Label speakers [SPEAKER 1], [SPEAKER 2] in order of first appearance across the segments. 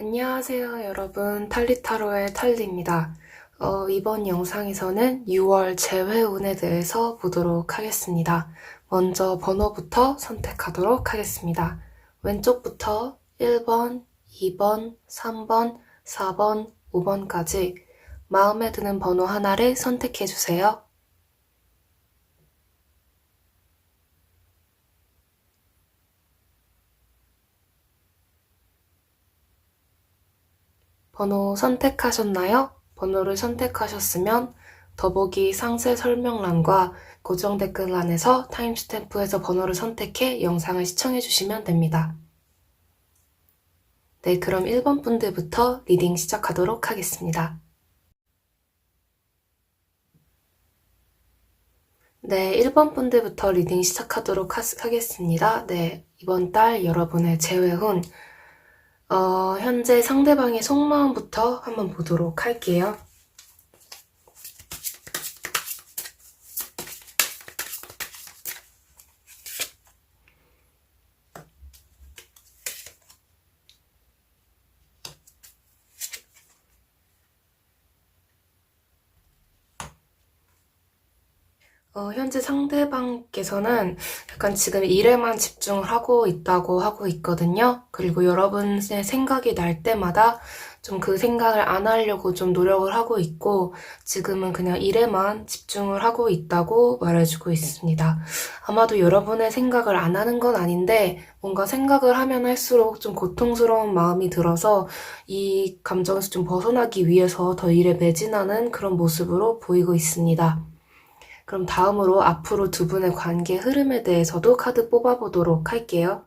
[SPEAKER 1] 안녕하세요, 여러분. 탈리타로의 탈리입니다. 이번 영상에서는 6월 재회운에 대해서 보도록 하겠습니다. 먼저 번호부터 선택하도록 하겠습니다. 왼쪽부터 1번, 2번, 3번, 4번, 5번까지 마음에 드는 번호 하나를 선택해주세요. 번호 선택하셨나요? 번호를 선택하셨으면 더보기 상세 설명란과 고정 댓글란에서 타임스탬프에서 번호를 선택해 영상을 시청해주시면 됩니다. 네, 그럼 1번 분들부터 리딩 시작하도록 하겠습니다. 네, 1번 분들부터 리딩 시작하도록 하겠습니다. 네, 이번 달 여러분의 재회운 현재 상대방의 속마음부터 한번 보도록 할게요. 현재 상대방께서는 약간 지금 일에만 집중을 하고 있다고 하고 있거든요. 그리고 여러분의 생각이 날 때마다 좀 그 생각을 안 하려고 좀 노력을 하고 있고 지금은 그냥 일에만 집중을 하고 있다고 말해주고 있습니다. 아마도 여러분의 생각을 안 하는 건 아닌데 뭔가 생각을 하면 할수록 좀 고통스러운 마음이 들어서 이 감정에서 좀 벗어나기 위해서 더 일에 매진하는 그런 모습으로 보이고 있습니다. 그럼 다음으로 앞으로 두 분의 관계 흐름에 대해서도 카드 뽑아보도록 할게요.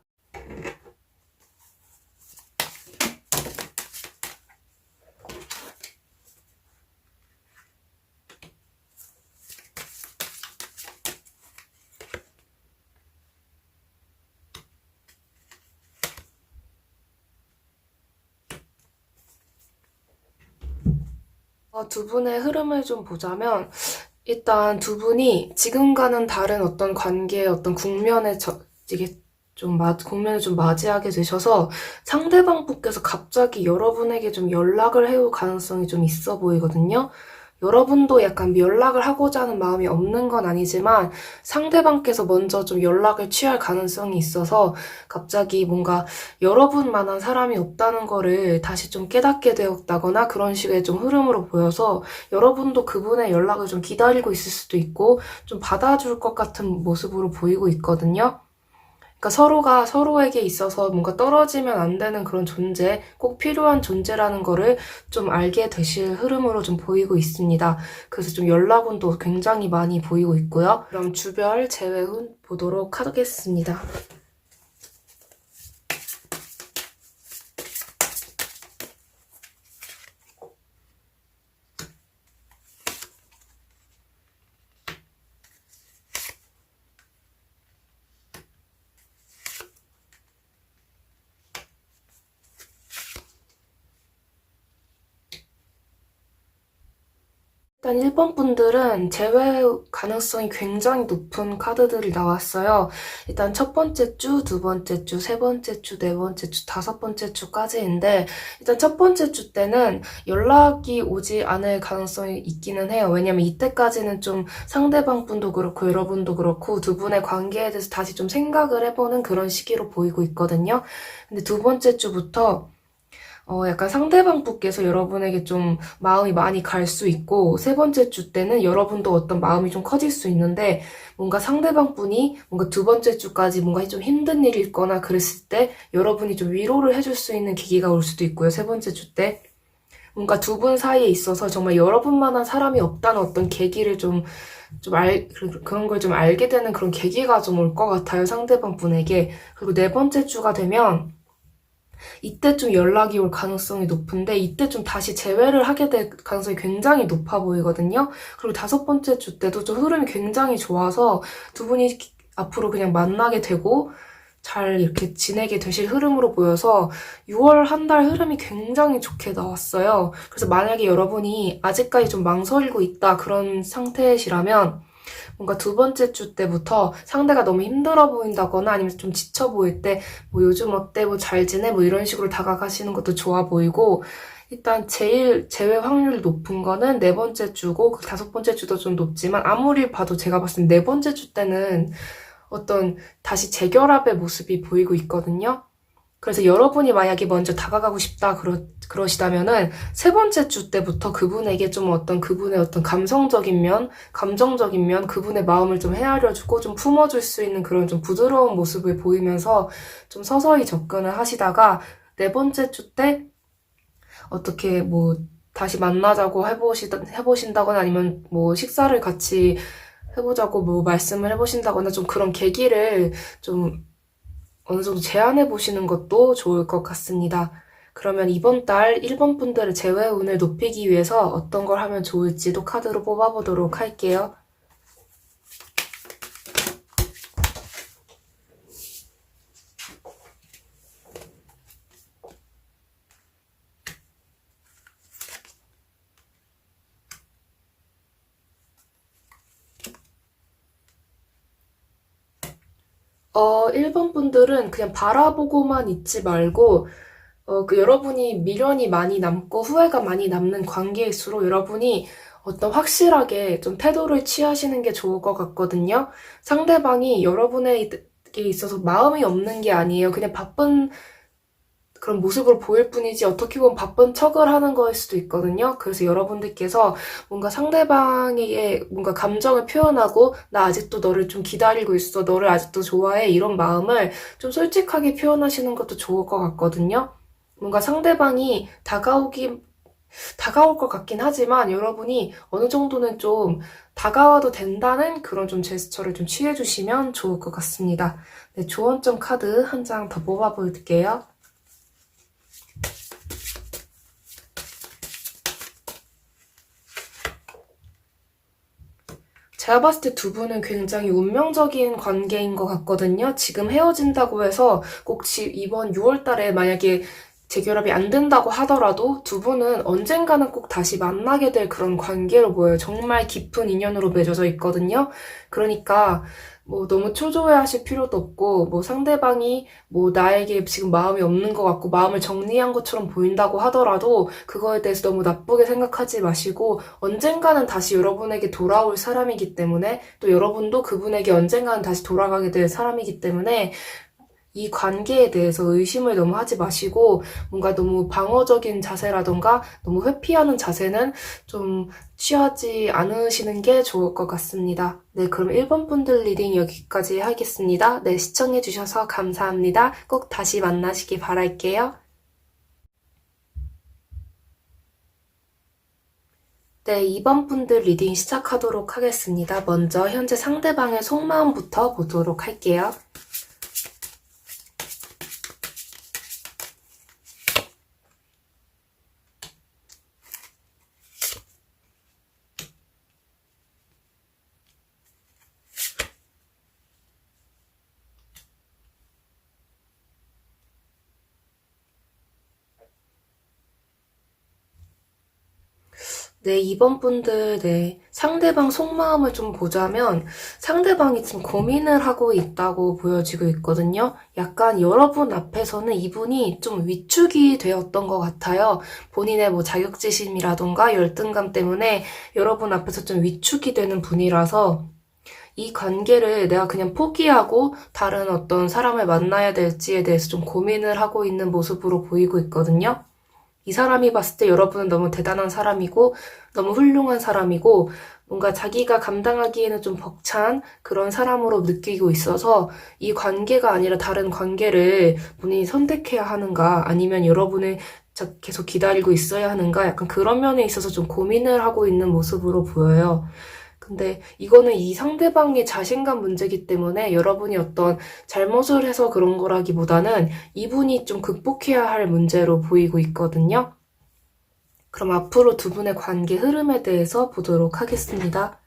[SPEAKER 1] 두 분의 흐름을 좀 보자면 일단 두 분이 지금과는 다른 어떤 관계의 어떤 국면에 이게 국면을 좀 맞이하게 되셔서 상대방 분께서 갑자기 여러분에게 좀 연락을 해올 가능성이 좀 있어 보이거든요. 여러분도 약간 연락을 하고자 하는 마음이 없는 건 아니지만 상대방께서 먼저 좀 연락을 취할 가능성이 있어서 갑자기 뭔가 여러분만한 사람이 없다는 거를 다시 좀 깨닫게 되었다거나 그런 식의 좀 흐름으로 보여서 여러분도 그분의 연락을 좀 기다리고 있을 수도 있고 좀 받아줄 것 같은 모습으로 보이고 있거든요. 그러니까 서로가 서로에게 있어서 뭔가 떨어지면 안 되는 그런 존재, 꼭 필요한 존재라는 거를 좀 알게 되실 흐름으로 좀 보이고 있습니다. 그래서 좀 연락운도 굉장히 많이 보이고 있고요. 그럼 주별 재회운 보도록 하겠습니다. 일단 1번 분들은 재회 가능성이 굉장히 높은 카드들이 나왔어요. 일단 첫 번째 주, 두 번째 주, 세 번째 주, 네 번째 주, 다섯 번째 주까지인데 일단 첫 번째 주 때는 연락이 오지 않을 가능성이 있기는 해요. 왜냐면 이때까지는 좀 상대방 분도 그렇고 여러분도 그렇고 두 분의 관계에 대해서 다시 좀 생각을 해보는 그런 시기로 보이고 있거든요. 근데 두 번째 주부터 약간 상대방 분께서 여러분에게 좀 마음이 많이 갈 수 있고, 세 번째 주 때는 여러분도 어떤 마음이 좀 커질 수 있는데, 뭔가 상대방 분이 뭔가 두 번째 주까지 뭔가 좀 힘든 일이 있거나 그랬을 때, 여러분이 좀 위로를 해줄 수 있는 계기가 올 수도 있고요, 세 번째 주 때. 뭔가 두 분 사이에 있어서 정말 여러분만한 사람이 없다는 어떤 계기를 그런 걸 좀 알게 되는 그런 계기가 좀 올 것 같아요, 상대방 분에게. 그리고 네 번째 주가 되면, 이때 좀 연락이 올 가능성이 높은데 이때 좀 다시 재회를 하게 될 가능성이 굉장히 높아 보이거든요. 그리고 다섯 번째 주 때도 좀 흐름이 굉장히 좋아서 두 분이 앞으로 그냥 만나게 되고 잘 이렇게 지내게 되실 흐름으로 보여서 6월 한 달 흐름이 굉장히 좋게 나왔어요. 그래서 만약에 여러분이 아직까지 좀 망설이고 있다 그런 상태시라면 뭔가 두 번째 주 때부터 상대가 너무 힘들어 보인다거나 아니면 좀 지쳐 보일 때 뭐 요즘 어때? 뭐 잘 지내? 뭐 이런 식으로 다가가시는 것도 좋아 보이고 일단 제일 제외 확률이 높은 거는 네 번째 주고 그 다섯 번째 주도 좀 높지만 아무리 봐도 제가 봤을 때 네 번째 주 때는 어떤 다시 재결합의 모습이 보이고 있거든요. 그래서 여러분이 만약에 먼저 다가가고 싶다 그러시다면은 세 번째 주 때부터 그분에게 좀 어떤 그분의 어떤 감성적인 면, 감정적인 면, 그분의 마음을 좀 헤아려주고 좀 품어줄 수 있는 그런 좀 부드러운 모습을 보이면서 좀 서서히 접근을 하시다가 네 번째 주 때 어떻게 뭐 다시 만나자고 해보신다거나 아니면 뭐 식사를 같이 해보자고 뭐 말씀을 해보신다거나 좀 그런 계기를 좀 어느 정도 제안해 보시는 것도 좋을 것 같습니다. 그러면 이번 달 1번 분들의 재회운을 높이기 위해서 어떤 걸 하면 좋을지도 카드로 뽑아보도록 할게요. 1번 분들은 그냥 바라보고만 있지 말고 여러분이 미련이 많이 남고 후회가 많이 남는 관계일수록 여러분이 어떤 확실하게 좀 태도를 취하시는 게 좋을 것 같거든요. 상대방이 여러분에게 있어서 마음이 없는 게 아니에요. 그냥 바쁜 그런 모습으로 보일 뿐이지 어떻게 보면 바쁜 척을 하는 거일 수도 있거든요. 그래서 여러분들께서 뭔가 상대방에게 뭔가 감정을 표현하고 나 아직도 너를 좀 기다리고 있어. 너를 아직도 좋아해. 이런 마음을 좀 솔직하게 표현하시는 것도 좋을 것 같거든요. 뭔가 상대방이 다가올 것 같긴 하지만 여러분이 어느 정도는 좀 다가와도 된다는 그런 좀 제스처를 좀 취해주시면 좋을 것 같습니다. 네, 조언점 카드 한 장 더 뽑아볼게요. 제가 봤을 때 두 분은 굉장히 운명적인 관계인 것 같거든요. 지금 헤어진다고 해서 꼭 이번 6월 달에 만약에 재결합이 안 된다고 하더라도 두 분은 언젠가는 꼭 다시 만나게 될 그런 관계로 보여요. 정말 깊은 인연으로 맺어져 있거든요. 그러니까 뭐 너무 초조해하실 필요도 없고 뭐 상대방이 뭐 나에게 지금 마음이 없는 것 같고 마음을 정리한 것처럼 보인다고 하더라도 그거에 대해서 너무 나쁘게 생각하지 마시고 언젠가는 다시 여러분에게 돌아올 사람이기 때문에 또 여러분도 그분에게 언젠가는 다시 돌아가게 될 사람이기 때문에 이 관계에 대해서 의심을 너무 하지 마시고 뭔가 너무 방어적인 자세라던가 너무 회피하는 자세는 좀 취하지 않으시는 게 좋을 것 같습니다. 네, 그럼 1번 분들 리딩 여기까지 하겠습니다. 네, 시청해주셔서 감사합니다. 꼭 다시 만나시기 바랄게요. 네, 2번 분들 리딩 시작하도록 하겠습니다. 먼저 현재 상대방의 속마음부터 보도록 할게요. 네, 2번 분들, 네. 상대방 속마음을 좀 보자면 상대방이 지금 고민을 하고 있다고 보여지고 있거든요. 약간 여러분 앞에서는 이분이 좀 위축이 되었던 것 같아요. 본인의 뭐 자격지심이라던가 열등감 때문에 여러분 앞에서 좀 위축이 되는 분이라서 이 관계를 내가 그냥 포기하고 다른 어떤 사람을 만나야 될지에 대해서 좀 고민을 하고 있는 모습으로 보이고 있거든요. 이 사람이 봤을 때 여러분은 너무 대단한 사람이고 너무 훌륭한 사람이고 뭔가 자기가 감당하기에는 좀 벅찬 그런 사람으로 느끼고 있어서 이 관계가 아니라 다른 관계를 본인이 선택해야 하는가 아니면 여러분을 계속 기다리고 있어야 하는가 약간 그런 면에 있어서 좀 고민을 하고 있는 모습으로 보여요. 근데 이거는 이 상대방의 자신감 문제이기 때문에 여러분이 어떤 잘못을 해서 그런 거라기보다는 이분이 좀 극복해야 할 문제로 보이고 있거든요. 그럼 앞으로 두 분의 관계 흐름에 대해서 보도록 하겠습니다.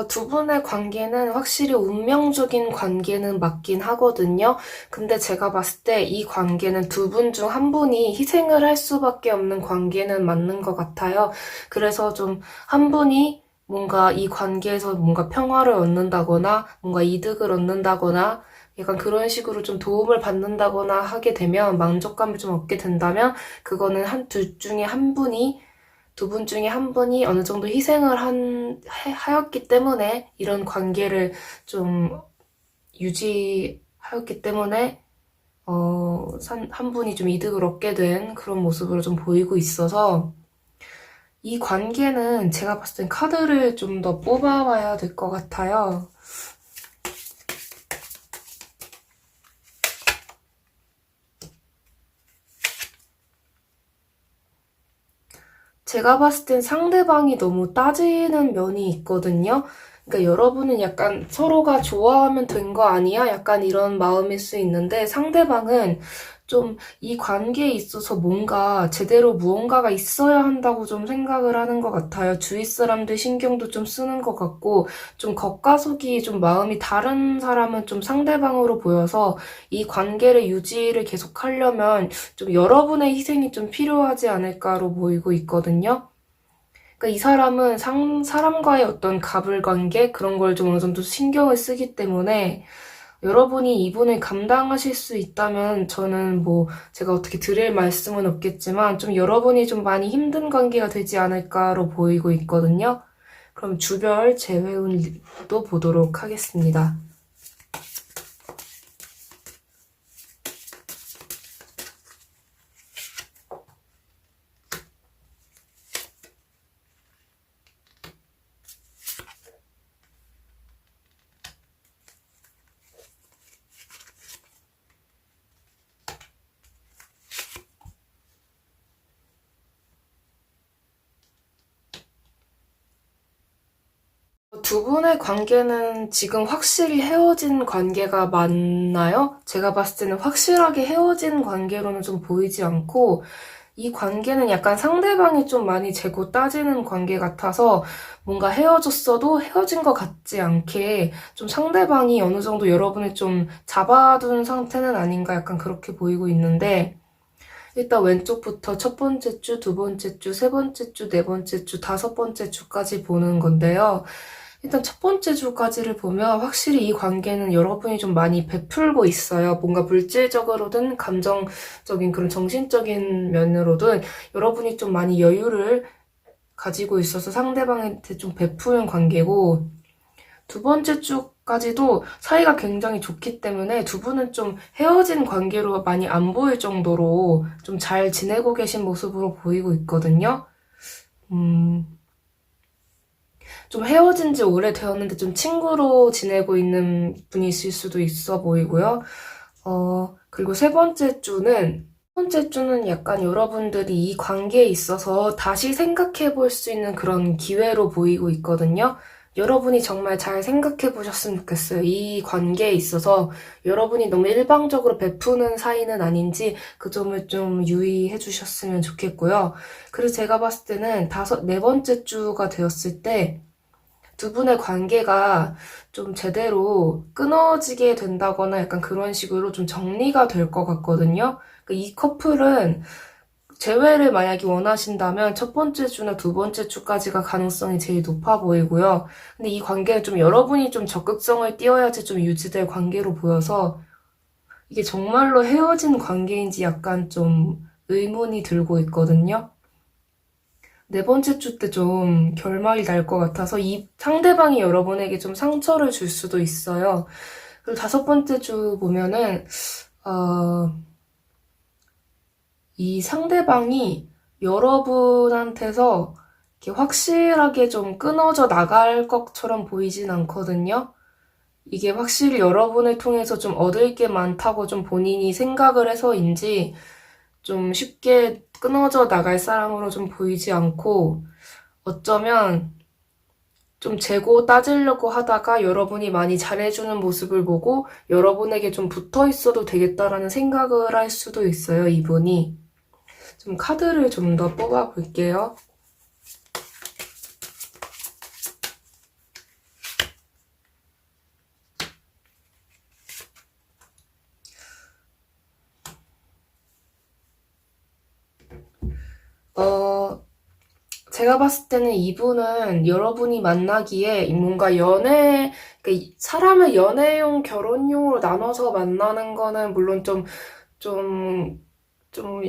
[SPEAKER 1] 두 분의 관계는 확실히 운명적인 관계는 맞긴 하거든요. 근데 제가 봤을 때 이 관계는 두 분 중 한 분이 희생을 할 수밖에 없는 관계는 맞는 것 같아요. 그래서 좀 한 분이 뭔가 이 관계에서 뭔가 평화를 얻는다거나 뭔가 이득을 얻는다거나 약간 그런 식으로 좀 도움을 받는다거나 하게 되면 만족감을 좀 얻게 된다면 그거는 둘 중에 한 분이 두 분 중에 한 분이 어느 정도 희생을 하였기 때문에 이런 관계를 좀 유지하였기 때문에 한 분이 좀 이득을 얻게 된 그런 모습으로 좀 보이고 있어서 이 관계는 제가 봤을 땐 카드를 좀 더 뽑아봐야 될 것 같아요. 제가 봤을 땐 상대방이 너무 따지는 면이 있거든요. 그러니까 여러분은 약간 서로가 좋아하면 된 거 아니야? 약간 이런 마음일 수 있는데 상대방은 좀 이 관계에 있어서 뭔가 제대로 무언가가 있어야 한다고 좀 생각을 하는 것 같아요. 주위 사람들 신경도 좀 쓰는 것 같고 좀 겉과 속이 좀 마음이 다른 사람은 좀 상대방으로 보여서 이 관계를 유지를 계속 하려면 좀 여러분의 희생이 좀 필요하지 않을까로 보이고 있거든요. 그러니까 이 사람은 사람과의 어떤 갑을 관계 그런 걸 좀 어느 정도 신경을 쓰기 때문에 여러분이 이분을 감당하실 수 있다면 저는 뭐 제가 어떻게 드릴 말씀은 없겠지만 좀 여러분이 좀 많이 힘든 관계가 되지 않을까로 보이고 있거든요. 그럼 주별 재회운도 보도록 하겠습니다. 두 분의 관계는 지금 확실히 헤어진 관계가 맞나요? 제가 봤을 때는 확실하게 헤어진 관계로는 좀 보이지 않고, 이 관계는 약간 상대방이 좀 많이 재고 따지는 관계 같아서 뭔가 헤어졌어도 헤어진 것 같지 않게 좀 상대방이 어느 정도 여러분을 좀 잡아둔 상태는 아닌가 약간 그렇게 보이고 있는데, 일단 왼쪽부터 첫 번째 주, 두 번째 주, 세 번째 주, 네 번째 주, 다섯 번째 주까지 보는 건데요. 일단 첫 번째 주까지를 보면 확실히 이 관계는 여러분이 좀 많이 베풀고 있어요. 뭔가 물질적으로든 감정적인 그런 정신적인 면으로든 여러분이 좀 많이 여유를 가지고 있어서 상대방한테 좀 베푸는 관계고 두 번째 주까지도 사이가 굉장히 좋기 때문에 두 분은 좀 헤어진 관계로 많이 안 보일 정도로 좀 잘 지내고 계신 모습으로 보이고 있거든요. 음, 좀 헤어진 지 오래되었는데 좀 친구로 지내고 있는 분이실 수도 있어 보이고요. 그리고 세 번째 주는 약간 여러분들이 이 관계에 있어서 다시 생각해 볼 수 있는 그런 기회로 보이고 있거든요. 여러분이 정말 잘 생각해 보셨으면 좋겠어요. 이 관계에 있어서 여러분이 너무 일방적으로 베푸는 사이는 아닌지 그 점을 좀 유의해 주셨으면 좋겠고요. 그래서 제가 봤을 때는 네 번째 주가 되었을 때 두 분의 관계가 좀 제대로 끊어지게 된다거나 약간 그런 식으로 좀 정리가 될 것 같거든요. 이 커플은 재회를 만약에 원하신다면 첫 번째 주나 두 번째 주까지가 가능성이 제일 높아 보이고요. 근데 이 관계는 좀 여러분이 좀 적극성을 띄어야지 좀 유지될 관계로 보여서 이게 정말로 헤어진 관계인지 약간 좀 의문이 들고 있거든요. 네 번째 주 때 좀 결말이 날 것 같아서 이 상대방이 여러분에게 좀 상처를 줄 수도 있어요. 그리고 다섯 번째 주 보면은 어, 이 상대방이 여러분한테서 이렇게 확실하게 좀 끊어져 나갈 것처럼 보이진 않거든요. 이게 확실히 여러분을 통해서 좀 얻을 게 많다고 좀 본인이 생각을 해서인지 좀 쉽게 끊어져 나갈 사람으로 좀 보이지 않고 어쩌면 좀 재고 따지려고 하다가 여러분이 많이 잘해주는 모습을 보고 여러분에게 좀 붙어 있어도 되겠다라는 생각을 할 수도 있어요, 이분이. 좀 카드를 좀 더 뽑아볼게요. 제가 봤을 때는 이분은 여러분이 만나기에 뭔가 그러니까 사람을 연애용, 결혼용으로 나눠서 만나는 거는 물론 좀,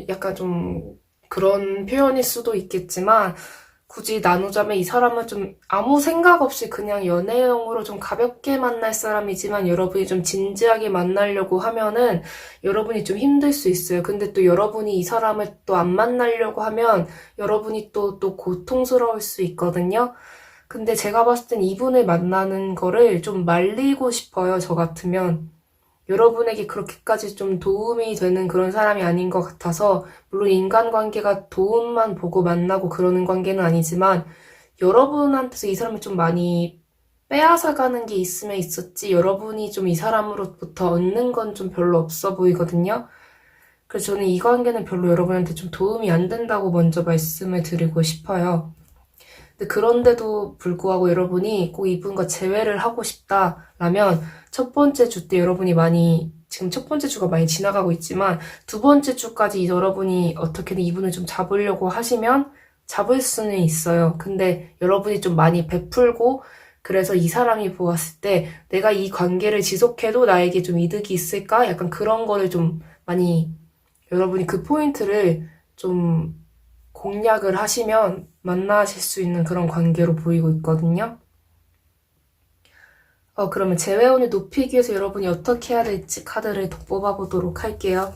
[SPEAKER 1] 약간 좀 그런 표현일 수도 있겠지만, 굳이 나누자면 이 사람은 좀 아무 생각 없이 그냥 연애용으로 좀 가볍게 만날 사람이지만 여러분이 좀 진지하게 만나려고 하면은 여러분이 좀 힘들 수 있어요. 근데 또 여러분이 이 사람을 또 안 만나려고 하면 여러분이 또 고통스러울 수 있거든요. 근데 제가 봤을 땐 이분을 만나는 거를 좀 말리고 싶어요, 저 같으면. 여러분에게 그렇게까지 좀 도움이 되는 그런 사람이 아닌 것 같아서, 물론 인간관계가 도움만 보고 만나고 그러는 관계는 아니지만, 여러분한테서 이 사람을 좀 많이 빼앗아가는 게 있으면 있었지, 여러분이 좀 이 사람으로부터 얻는 건 좀 별로 없어 보이거든요. 그래서 저는 이 관계는 별로 여러분한테 좀 도움이 안 된다고 먼저 말씀을 드리고 싶어요. 근데 그런데도 불구하고 여러분이 꼭 이분과 재회를 하고 싶다라면 첫 번째 주 때 여러분이 지금 첫 번째 주가 많이 지나가고 있지만 두 번째 주까지 여러분이 어떻게든 이분을 좀 잡으려고 하시면 잡을 수는 있어요. 근데 여러분이 좀 많이 베풀고 그래서 이 사람이 보았을 때 내가 이 관계를 지속해도 나에게 좀 이득이 있을까? 약간 그런 거를 좀 많이 여러분이 그 포인트를 좀 공략을 하시면 만나실 수 있는 그런 관계로 보이고 있거든요. 그러면 재회운을 높이기 위해서 여러분이 어떻게 해야 될지 카드를 더 뽑아보도록 할게요.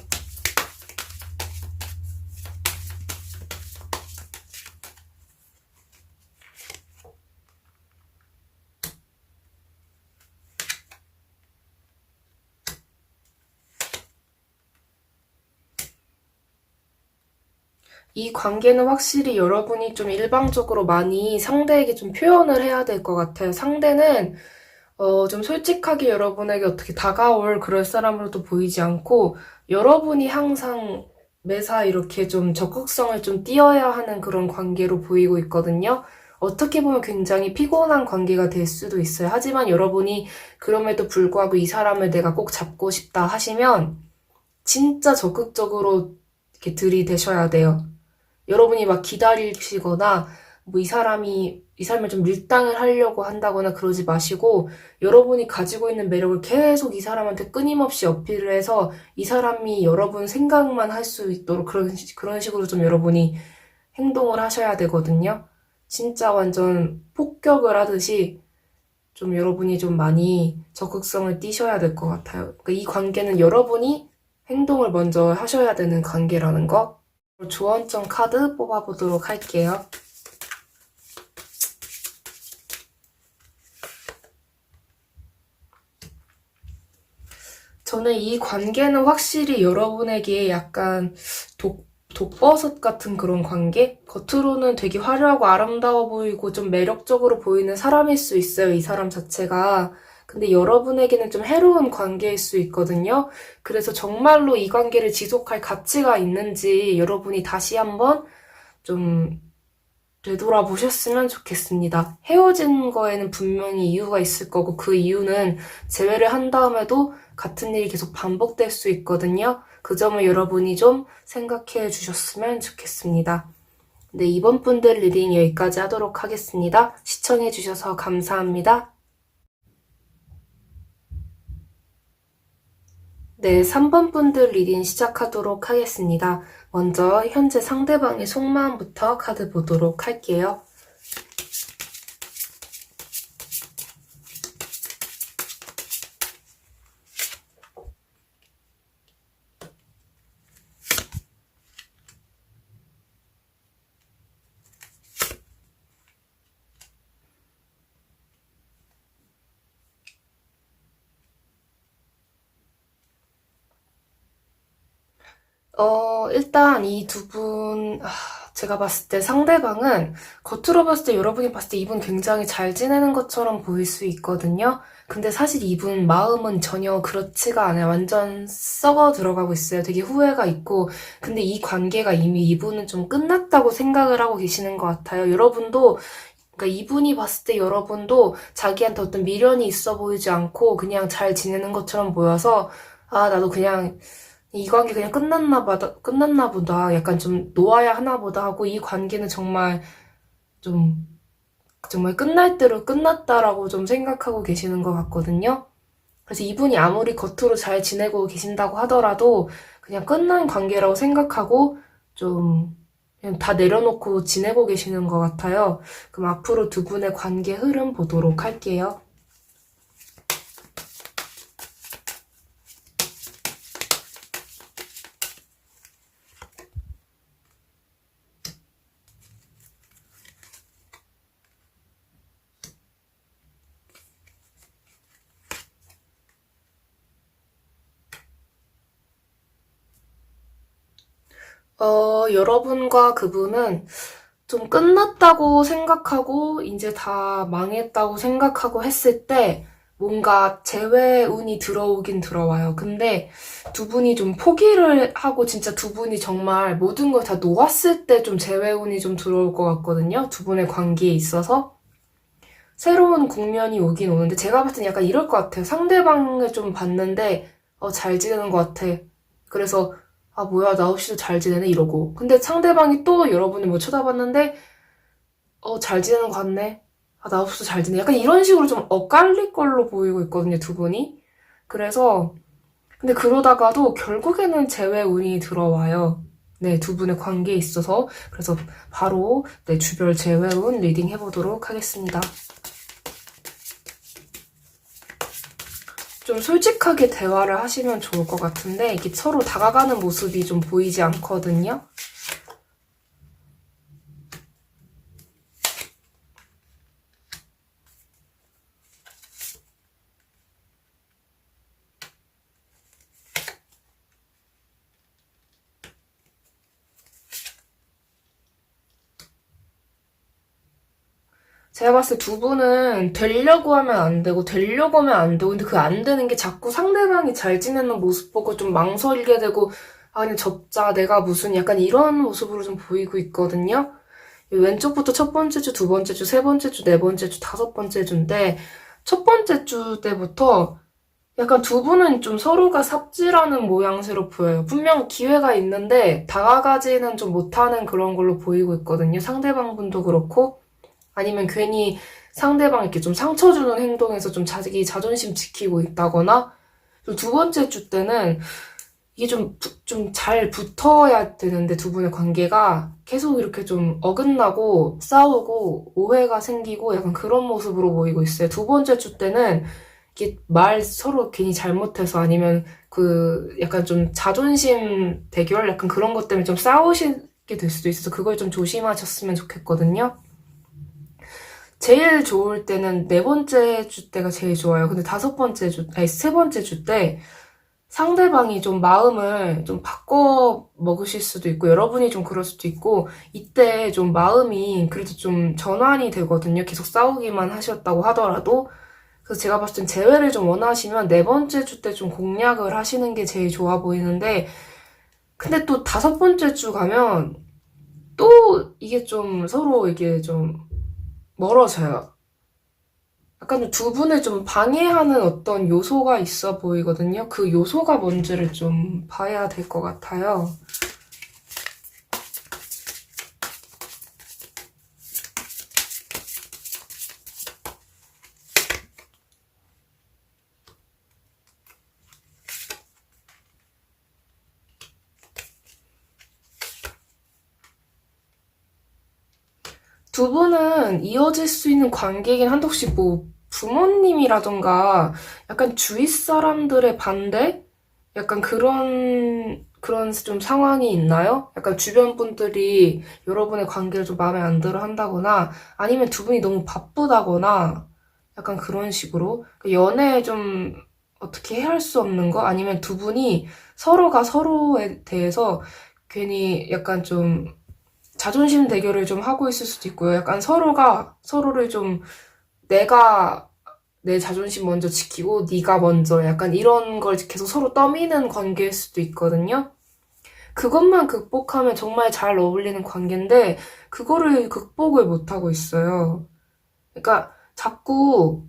[SPEAKER 1] 이 관계는 확실히 여러분이 좀 일방적으로 많이 상대에게 좀 표현을 해야 될 것 같아요. 상대는 좀 솔직하게 여러분에게 어떻게 다가올 그럴 사람으로도 보이지 않고 여러분이 항상 매사 이렇게 좀 적극성을 좀 띄어야 하는 그런 관계로 보이고 있거든요. 어떻게 보면 굉장히 피곤한 관계가 될 수도 있어요. 하지만 여러분이 그럼에도 불구하고 이 사람을 내가 꼭 잡고 싶다 하시면 진짜 적극적으로 이렇게 들이대셔야 돼요. 여러분이 막 기다리시거나 뭐 이 사람을 좀 밀당을 하려고 한다거나 그러지 마시고 여러분이 가지고 있는 매력을 계속 이 사람한테 끊임없이 어필을 해서 이 사람이 여러분 생각만 할 수 있도록 그런 식으로 좀 여러분이 행동을 하셔야 되거든요. 진짜 완전 폭격을 하듯이 좀 여러분이 좀 많이 적극성을 띠셔야 될 것 같아요. 그러니까 이 관계는 여러분이 행동을 먼저 하셔야 되는 관계라는 거. 조언점 카드 뽑아보도록 할게요. 저는 이 관계는 확실히 여러분에게 약간 독버섯 같은 그런 관계? 겉으로는 되게 화려하고 아름다워 보이고 좀 매력적으로 보이는 사람일 수 있어요, 이 사람 자체가. 근데 여러분에게는 좀 해로운 관계일 수 있거든요. 그래서 정말로 이 관계를 지속할 가치가 있는지 여러분이 다시 한번 좀 되돌아보셨으면 좋겠습니다. 헤어진 거에는 분명히 이유가 있을 거고 그 이유는 재회를 한 다음에도 같은 일이 계속 반복될 수 있거든요. 그 점을 여러분이 좀 생각해 주셨으면 좋겠습니다. 네, 이번 분들 리딩 여기까지 하도록 하겠습니다. 시청해 주셔서 감사합니다. 네, 3번 분들 리딩 시작하도록 하겠습니다. 먼저 현재 상대방의 속마음부터 카드 보도록 할게요. 일단 이 두 분, 제가 봤을 때 상대방은 겉으로 봤을 때 여러분이 봤을 때 이분 굉장히 잘 지내는 것처럼 보일 수 있거든요. 근데 사실 이분 마음은 전혀 그렇지가 않아요. 완전 썩어 들어가고 있어요. 되게 후회가 있고. 근데 이 관계가 이미 이분은 좀 끝났다고 생각을 하고 계시는 것 같아요. 그러니까 이분이 봤을 때 여러분도 자기한테 어떤 미련이 있어 보이지 않고 그냥 잘 지내는 것처럼 보여서 나도 그냥 이 관계 그냥 끝났나 보다. 약간 좀 놓아야 하나 보다 하고 이 관계는 정말 좀 정말 끝날 대로 끝났다라고 좀 생각하고 계시는 것 같거든요. 그래서 이분이 아무리 겉으로 잘 지내고 계신다고 하더라도 그냥 끝난 관계라고 생각하고 좀 그냥 다 내려놓고 지내고 계시는 것 같아요. 그럼 앞으로 두 분의 관계 흐름 보도록 할게요. 여러분과 그분은 좀 끝났다고 생각하고 이제 다 망했다고 생각하고 했을 때 뭔가 재회운이 들어오긴 들어와요. 근데 두 분이 좀 포기를 하고 진짜 두 분이 정말 모든 걸 다 놓았을 때 좀 재회운이 좀 들어올 것 같거든요. 두 분의 관계에 있어서. 새로운 국면이 오긴 오는데 제가 봤을 땐 약간 이럴 것 같아요. 상대방을 좀 봤는데 잘 지내는 것 같아. 그래서 아 뭐야 나 없이도 잘 지내네 이러고 근데 상대방이 또 여러분을 뭐 쳐다봤는데 잘 지내는 것 같네. 아 나 없이도 잘 지내. 약간 이런 식으로 좀 엇갈릴 걸로 보이고 있거든요, 두 분이. 그래서 근데 그러다가도 결국에는 재회운이 들어와요. 네, 두 분의 관계에 있어서. 그래서 바로 네, 주별 재회운 리딩 해보도록 하겠습니다. 좀 솔직하게 대화를 하시면 좋을 것 같은데 이게 서로 다가가는 모습이 좀 보이지 않거든요. 제가 봤을 때 두 분은 되려고 하면 안 되고 되려고 하면 안 되고 근데 그 안 되는 게 자꾸 상대방이 잘 지내는 모습 보고 좀 망설이게 되고 아 그냥 접자 내가 무슨 약간 이런 모습으로 좀 보이고 있거든요. 왼쪽부터 첫 번째 주, 두 번째 주, 세 번째 주, 네 번째 주, 다섯 번째 주인데 첫 번째 주 때부터 약간 두 분은 좀 서로가 삽질하는 모양새로 보여요. 분명 기회가 있는데 다가가지는 좀 못하는 그런 걸로 보이고 있거든요. 상대방 분도 그렇고 아니면 괜히 상대방 이렇게 좀 상처 주는 행동에서 좀 자기 자존심 지키고 있다거나 두 번째 주 때는 이게 좀 잘 붙어야 되는데 두 분의 관계가 계속 이렇게 좀 어긋나고 싸우고 오해가 생기고 약간 그런 모습으로 보이고 있어요. 두 번째 주 때는 이게 말 서로 괜히 잘못해서 아니면 그 약간 좀 자존심 대결 약간 그런 것 때문에 좀 싸우시게 될 수도 있어서 그걸 좀 조심하셨으면 좋겠거든요. 제일 좋을 때는 네 번째 주 때가 제일 좋아요. 근데 다섯 번째 주, 아니 세 번째 주 때 상대방이 좀 마음을 좀 바꿔 먹으실 수도 있고 여러분이 좀 그럴 수도 있고 이때 좀 마음이 그래도 좀 전환이 되거든요. 계속 싸우기만 하셨다고 하더라도 그래서 제가 봤을 땐 재회를 좀 원하시면 네 번째 주 때 좀 공략을 하시는 게 제일 좋아 보이는데 근데 또 다섯 번째 주 가면 또 이게 좀 서로 이게 좀 멀어져요. 약간 두 분을 좀 방해하는 어떤 요소가 있어 보이거든요. 그 요소가 뭔지를 좀 봐야 될 것 같아요. 두 분은 이어질 수 있는 관계이긴 한데 혹시 뭐 부모님이라던가 약간 주위 사람들의 반대? 약간 그런 좀 상황이 있나요? 약간 주변 분들이 여러분의 관계를 좀 마음에 안 들어 한다거나 아니면 두 분이 너무 바쁘다거나 약간 그런 식으로 연애에 좀 어떻게 해할 수 없는 거? 아니면 두 분이 서로가 서로에 대해서 괜히 약간 좀 자존심 대결을 좀 하고 있을 수도 있고요. 약간 서로가 서로를 좀 내가 내 자존심 먼저 지키고 네가 먼저 약간 이런 걸 계속 서로 떠미는 관계일 수도 있거든요. 그것만 극복하면 정말 잘 어울리는 관계인데 그거를 극복을 못하고 있어요. 그러니까 자꾸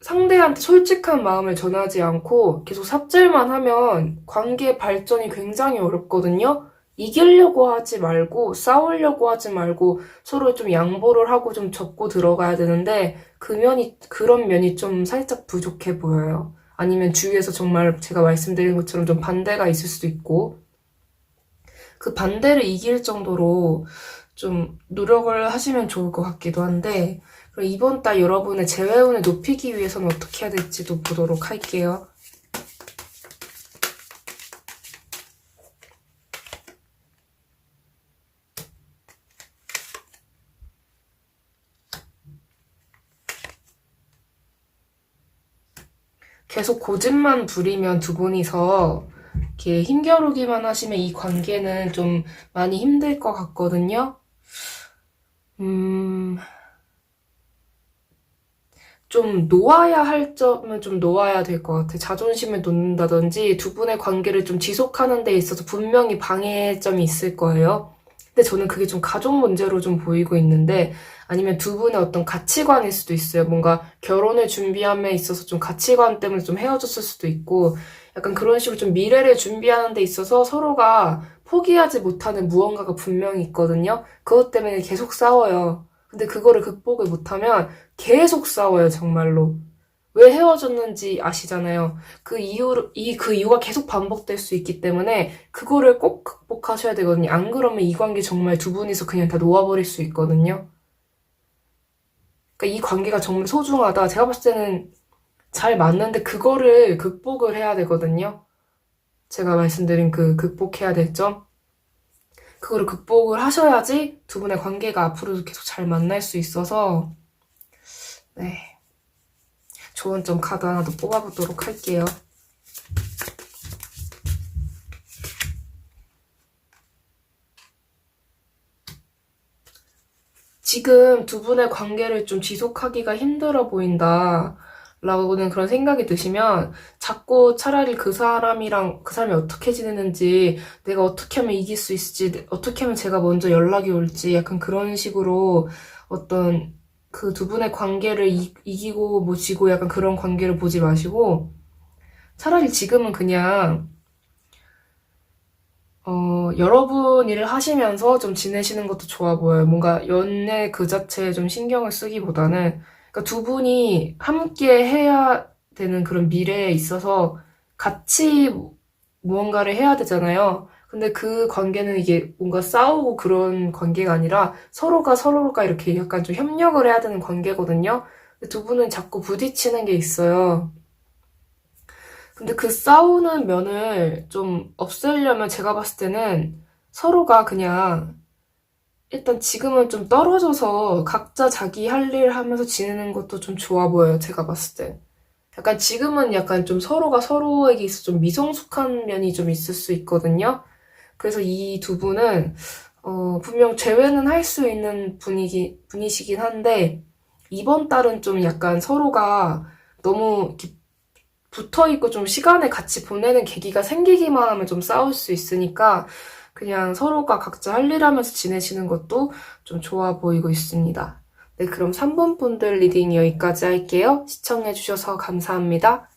[SPEAKER 1] 상대한테 솔직한 마음을 전하지 않고 계속 삽질만 하면 관계 발전이 굉장히 어렵거든요. 이기려고 하지 말고 싸우려고 하지 말고 서로 좀 양보를 하고 좀 접고 들어가야 되는데 그런 면이 좀 살짝 부족해 보여요. 아니면 주위에서 정말 제가 말씀드린 것처럼 좀 반대가 있을 수도 있고 그 반대를 이길 정도로 좀 노력을 하시면 좋을 것 같기도 한데 그럼 이번 달 여러분의 재회운을 높이기 위해서는 어떻게 해야 될지도 보도록 할게요. 계속 고집만 부리면 두 분이서 이렇게 힘겨루기만 하시면 이 관계는 좀 많이 힘들 것 같거든요. 좀 놓아야 할 점은 좀 놓아야 될 것 같아. 자존심을 놓는다든지 두 분의 관계를 좀 지속하는 데 있어서 분명히 방해점이 있을 거예요. 근데 저는 그게 좀 가족 문제로 좀 보이고 있는데 아니면 두 분의 어떤 가치관일 수도 있어요. 뭔가 결혼을 준비함에 있어서 좀 가치관 때문에 좀 헤어졌을 수도 있고 약간 그런 식으로 좀 미래를 준비하는 데 있어서 서로가 포기하지 못하는 무언가가 분명히 있거든요. 그것 때문에 계속 싸워요. 근데 그거를 극복을 못하면 계속 싸워요, 정말로. 왜 헤어졌는지 아시잖아요. 그 이유가 계속 반복될 수 있기 때문에 그거를 꼭 극복하셔야 되거든요. 안 그러면 이 관계 정말 두 분이서 그냥 다 놓아버릴 수 있거든요. 그러니까 이 관계가 정말 소중하다. 제가 봤을 때는 잘 맞는데 그거를 극복을 해야 되거든요. 제가 말씀드린 그 극복해야 될 점. 그거를 극복을 하셔야지 두 분의 관계가 앞으로도 계속 잘 만날 수 있어서, 네. 좋은 점 카드 하나 더 뽑아보도록 할게요. 지금 두 분의 관계를 좀 지속하기가 힘들어 보인다. 라고는 그런 생각이 드시면 자꾸 차라리 그 사람이 어떻게 지내는지 내가 어떻게 하면 이길 수 있을지 어떻게 하면 제가 먼저 연락이 올지 약간 그런 식으로 어떤 그 두 분의 관계를 이기고 뭐 지고 약간 그런 관계를 보지 마시고 차라리 지금은 그냥 여러분 일을 하시면서 좀 지내시는 것도 좋아 보여요. 뭔가 연애 그 자체에 좀 신경을 쓰기보다는, 그러니까 두 분이 함께 해야 되는 그런 미래에 있어서 같이 무언가를 해야 되잖아요. 근데 그 관계는 이게 뭔가 싸우고 그런 관계가 아니라 서로가 이렇게 약간 좀 협력을 해야 되는 관계거든요. 근데 두 분은 자꾸 부딪히는 게 있어요. 근데 그 싸우는 면을 좀 없애려면 제가 봤을 때는 서로가 그냥 일단 지금은 좀 떨어져서 각자 자기 할 일 하면서 지내는 것도 좀 좋아 보여요. 제가 봤을 때. 약간 지금은 약간 좀 서로가 서로에게 있어 좀 미성숙한 면이 좀 있을 수 있거든요. 그래서 이 두 분은 분명 재회는 할 수 있는 분이시긴 한데 이번 달은 좀 약간 서로가 너무 이렇게 붙어있고 좀 시간을 같이 보내는 계기가 생기기만 하면 좀 싸울 수 있으니까 그냥 서로가 각자 할 일 하면서 지내시는 것도 좀 좋아 보이고 있습니다. 네, 그럼 3번 분들 리딩 여기까지 할게요. 시청해주셔서 감사합니다.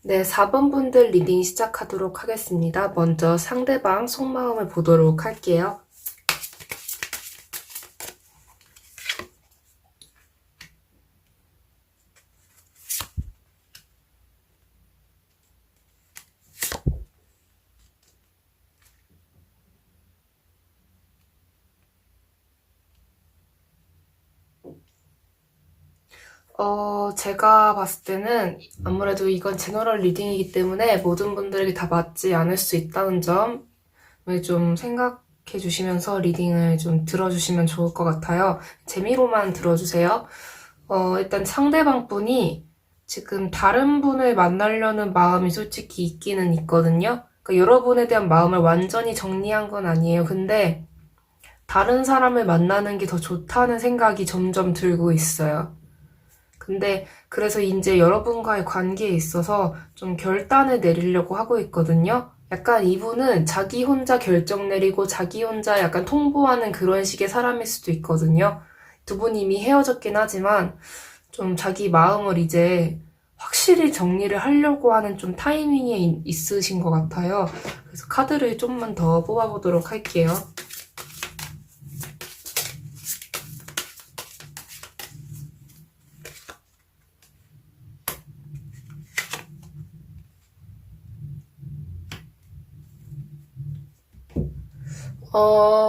[SPEAKER 1] 네, 4번 분들 리딩 시작하도록 하겠습니다. 먼저 상대방 속마음을 보도록 할게요. 제가 봤을 때는 아무래도 이건 제너럴 리딩이기 때문에 모든 분들에게 다 맞지 않을 수 있다는 점을 좀 생각해 주시면서 리딩을 좀 들어주시면 좋을 것 같아요. 재미로만 들어주세요. 일단 상대방 분이 지금 다른 분을 만나려는 마음이 솔직히 있기는 있거든요. 그러니까 여러분에 대한 마음을 완전히 정리한 건 아니에요. 근데 다른 사람을 만나는 게 더 좋다는 생각이 점점 들고 있어요. 근데 그래서 이제 여러분과의 관계에 있어서 좀 결단을 내리려고 하고 있거든요. 약간 이분은 자기 혼자 결정 내리고 자기 혼자 약간 통보하는 그런 식의 사람일 수도 있거든요. 두 분 이미 헤어졌긴 하지만 좀 자기 마음을 이제 확실히 정리를 하려고 하는 좀 타이밍이 있으신 것 같아요. 그래서 카드를 좀만 더 뽑아보도록 할게요.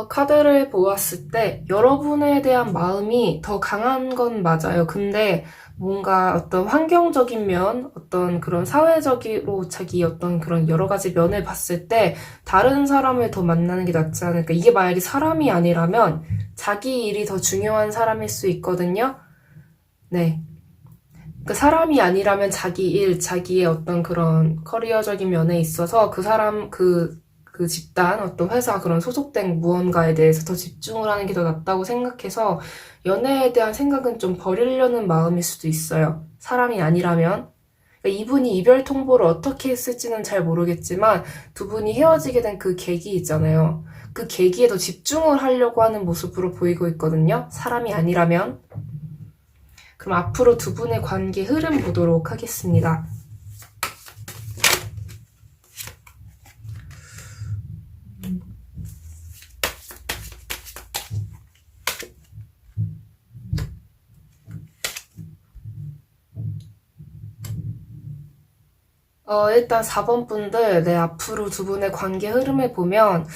[SPEAKER 1] 카드를 보았을 때 여러분에 대한 마음이 더 강한 건 맞아요. 근데 뭔가 어떤 환경적인 면, 어떤 그런 사회적으로 자기 어떤 그런 여러 가지 면을 봤을 때 다른 사람을 더 만나는 게 낫지 않을까. 이게 만약에 사람이 아니라면 자기 일이 더 중요한 사람일 수 있거든요. 네. 그 사람이 아니라면 자기 일, 자기의 어떤 그런 커리어적인 면에 있어서 그 사람, 그 집단, 어떤 회사, 그런 소속된 무언가에 대해서 더 집중을 하는 게 더 낫다고 생각해서 연애에 대한 생각은 좀 버리려는 마음일 수도 있어요. 사람이 아니라면. 그러니까 이분이 이별 통보를 어떻게 했을지는 잘 모르겠지만 두 분이 헤어지게 된 그 계기 있잖아요. 그 계기에 더 집중을 하려고 하는 모습으로 보이고 있거든요. 사람이 아니라면. 그럼 앞으로 두 분의 관계 흐름 보도록 하겠습니다. 일단 4번 분들, 네, 앞으로 두 분의 관계 흐름을 보면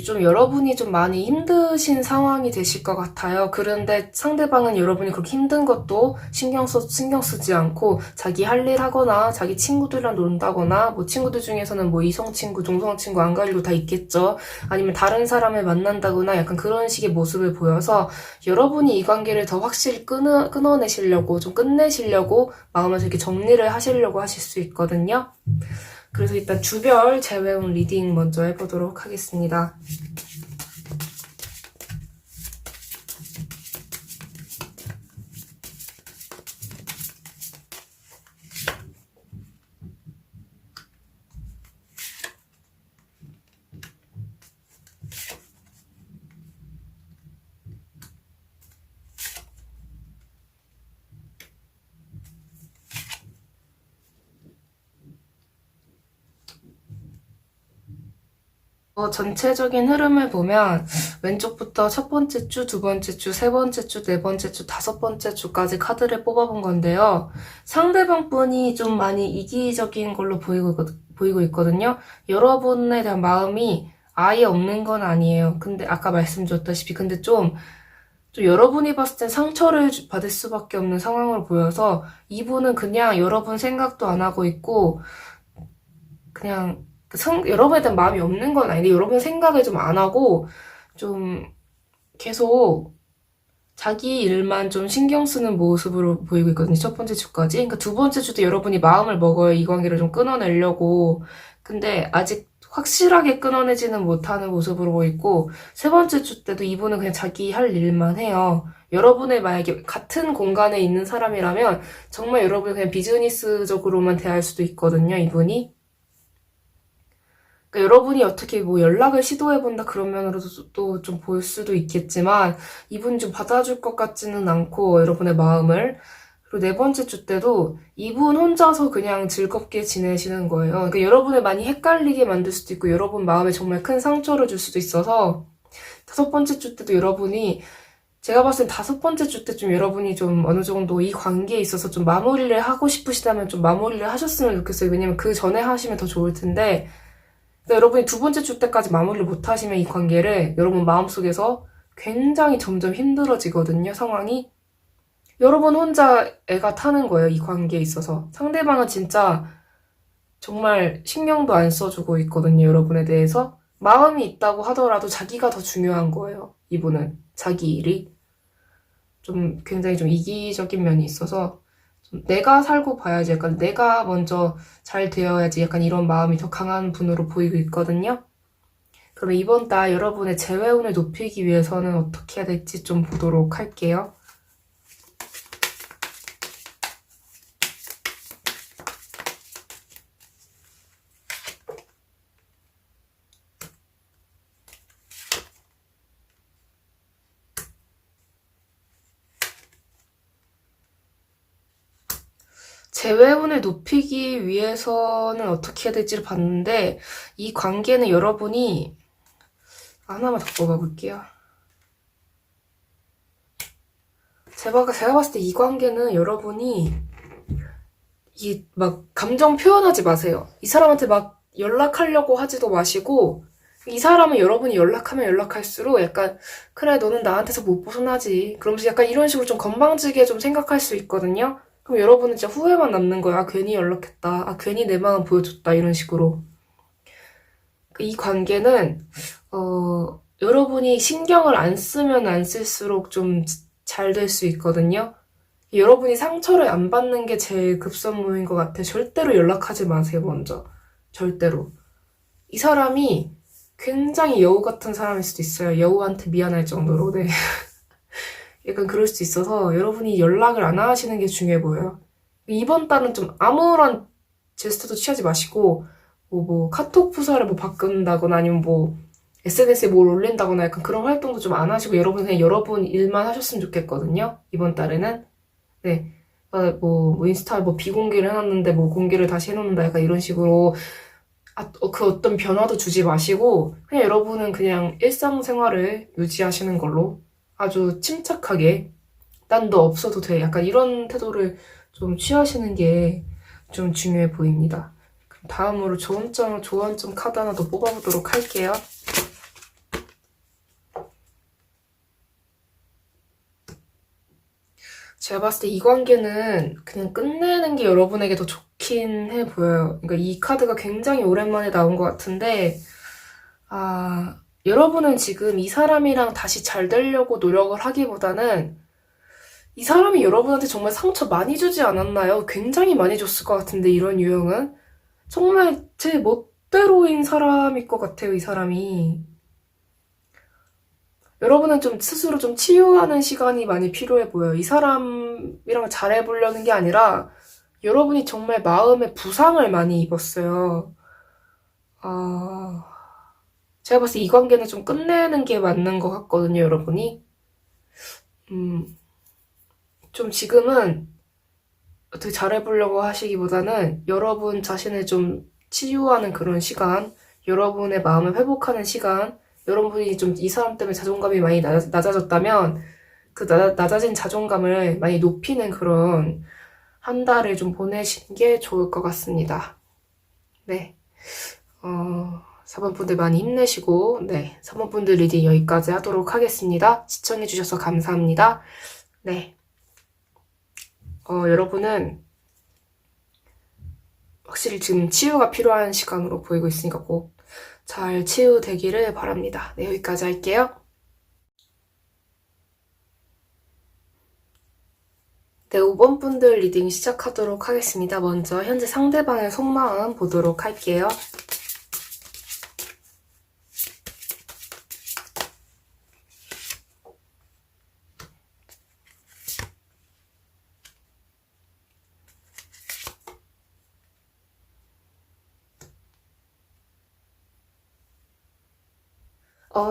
[SPEAKER 1] 좀 여러분이 좀 많이 힘드신 상황이 되실 것 같아요. 그런데 상대방은 여러분이 그렇게 힘든 것도 신경 쓰지 않고 자기 할 일 하거나 자기 친구들이랑 논다거나 뭐 친구들 중에서는 뭐 이성 친구, 동성 친구 안 가리고 다 있겠죠. 아니면 다른 사람을 만난다거나 약간 그런 식의 모습을 보여서 여러분이 이 관계를 더 확실히 끊어내시려고 좀 끝내시려고 마음에서 이렇게 정리를 하시려고 하실 수 있거든요. 그래서 일단 주별 재회운 리딩 먼저 해보도록 하겠습니다. 전체적인 흐름을 보면 왼쪽부터 첫 번째 주, 두 번째 주, 세 번째 주, 네 번째 주, 다섯 번째 주까지 카드를 뽑아본 건데요. 상대방 분이 좀 많이 이기적인 걸로 보이고 있거든요. 여러분에 대한 마음이 아예 없는 건 아니에요. 근데 아까 말씀드렸다시피 근데 좀 여러분이 봤을 땐 상처를 받을 수밖에 없는 상황으로 보여서 이분은 그냥 여러분 생각도 안 하고 있고 그냥 여러분에 대한 마음이 없는 건 아닌데 여러분 생각을 좀 안 하고 좀 계속 자기 일만 좀 신경 쓰는 모습으로 보이고 있거든요. 첫 번째 주까지. 그러니까 두 번째 주도 여러분이 마음을 먹어요. 이 관계를 좀 끊어내려고. 근데 아직 확실하게 끊어내지는 못하는 모습으로 보이고 세 번째 주 때도 이분은 그냥 자기 할 일만 해요. 여러분의 만약에 같은 공간에 있는 사람이라면 정말 여러분이 그냥 비즈니스적으로만 대할 수도 있거든요. 이분이. 그러니까 여러분이 어떻게 뭐 연락을 시도해본다 그런 면으로도 또 좀 볼 수도 있겠지만 이분 좀 받아줄 것 같지는 않고 여러분의 마음을 그리고 네 번째 주 때도 이분 혼자서 그냥 즐겁게 지내시는 거예요. 그러니까 여러분을 많이 헷갈리게 만들 수도 있고 여러분 마음에 정말 큰 상처를 줄 수도 있어서 다섯 번째 주 때도 여러분이 제가 봤을 땐 다섯 번째 주 때 좀 여러분이 좀 어느 정도 이 관계에 있어서 좀 마무리를 하고 싶으시다면 좀 마무리를 하셨으면 좋겠어요. 왜냐면 그 전에 하시면 더 좋을 텐데 그러니까 여러분이 두 번째 주 때까지 마무리를 못 하시면 이 관계를 여러분 마음속에서 굉장히 점점 힘들어지거든요, 상황이. 여러분 혼자 애가 타는 거예요, 이 관계에 있어서. 상대방은 진짜 정말 신경도 안 써주고 있거든요, 여러분에 대해서. 마음이 있다고 하더라도 자기가 더 중요한 거예요, 이분은. 자기 일이. 좀 굉장히 좀 이기적인 면이 있어서 좀 내가 살고 봐야지 약간 내가 먼저 잘 되어야지 약간 이런 마음이 더 강한 분으로 보이고 있거든요. 그러면 이번 달 여러분의 재회운을 높이기 위해서는 어떻게 해야 될지 좀 보도록 할게요. 재회운을 높이기 위해서는 어떻게 해야 될지를 봤는데, 이 관계는 여러분이, 하나만 더 뽑아볼게요. 제가 봤을 때 이 관계는 여러분이, 막, 감정 표현하지 마세요. 이 사람한테 막 연락하려고 하지도 마시고, 이 사람은 여러분이 연락하면 연락할수록 약간, 그래, 너는 나한테서 못 벗어나지. 그러면서 약간 이런 식으로 좀 건방지게 좀 생각할 수 있거든요? 그럼 여러분은 진짜 후회만 남는 거야. 아, 괜히 연락했다. 아, 괜히 내 마음 보여줬다. 이런 식으로. 이 관계는, 여러분이 신경을 안 쓰면 안 쓸수록 좀 잘 될 수 있거든요? 여러분이 상처를 안 받는 게 제일 급선무인 것 같아요. 절대로 연락하지 마세요, 먼저. 절대로. 이 사람이 굉장히 여우 같은 사람일 수도 있어요. 여우한테 미안할 정도로. 네. 약간 그럴 수도 있어서 여러분이 연락을 안 하시는 게 중요해 보여요. 이번 달은 좀 아무런 제스처도 취하지 마시고, 카톡 프사를 뭐 바꾼다거나 아니면 뭐, SNS에 뭘 올린다거나 약간 그런 활동도 좀 안 하시고, 여러분 그냥 여러분 일만 하셨으면 좋겠거든요. 이번 달에는. 네. 인스타에 뭐 비공개를 해놨는데 뭐 공개를 다시 해놓는다 약간 이런 식으로 그 어떤 변화도 주지 마시고 그냥 여러분은 그냥 일상생활을 유지하시는 걸로 아주 침착하게 난 너 없어도 돼 약간 이런 태도를 좀 취하시는 게 좀 중요해 보입니다. 그럼 다음으로 조언점 카드 하나 더 뽑아보도록 할게요. 제가 봤을 때 이 관계는 그냥 끝내는 게 여러분에게 더 좋긴 해 보여요. 그러니까 이 카드가 굉장히 오랜만에 나온 것 같은데, 여러분은 지금 이 사람이랑 다시 잘 되려고 노력을 하기보다는 이 사람이 여러분한테 정말 상처 많이 주지 않았나요? 굉장히 많이 줬을 것 같은데, 이런 유형은. 정말 제 멋대로인 사람일 것 같아요, 이 사람이. 여러분은 좀 스스로 좀 치유하는 시간이 많이 필요해 보여요. 이 사람이랑 잘해보려는 게 아니라 여러분이 정말 마음에 부상을 많이 입었어요. 아, 제가 봤을 때 이 관계는 좀 끝내는 게 맞는 것 같거든요, 여러분이. 좀 지금은 어떻게 잘해보려고 하시기보다는 여러분 자신을 좀 치유하는 그런 시간, 여러분의 마음을 회복하는 시간, 여러분이 좀 이 사람 때문에 자존감이 많이 낮아졌다면 그 낮아진 자존감을 많이 높이는 그런 한 달을 좀 보내시는 게 좋을 것 같습니다. 네. 4번 분들 많이 힘내시고, 네. 3번 분들 리딩 여기까지 하도록 하겠습니다. 시청해주셔서 감사합니다. 네. 여러분은 확실히 지금 치유가 필요한 시간으로 보이고 있으니까 꼭 잘 치유되기를 바랍니다. 네, 여기까지 할게요. 네, 5번 분들 리딩 시작하도록 하겠습니다. 먼저 현재 상대방의 속마음 보도록 할게요.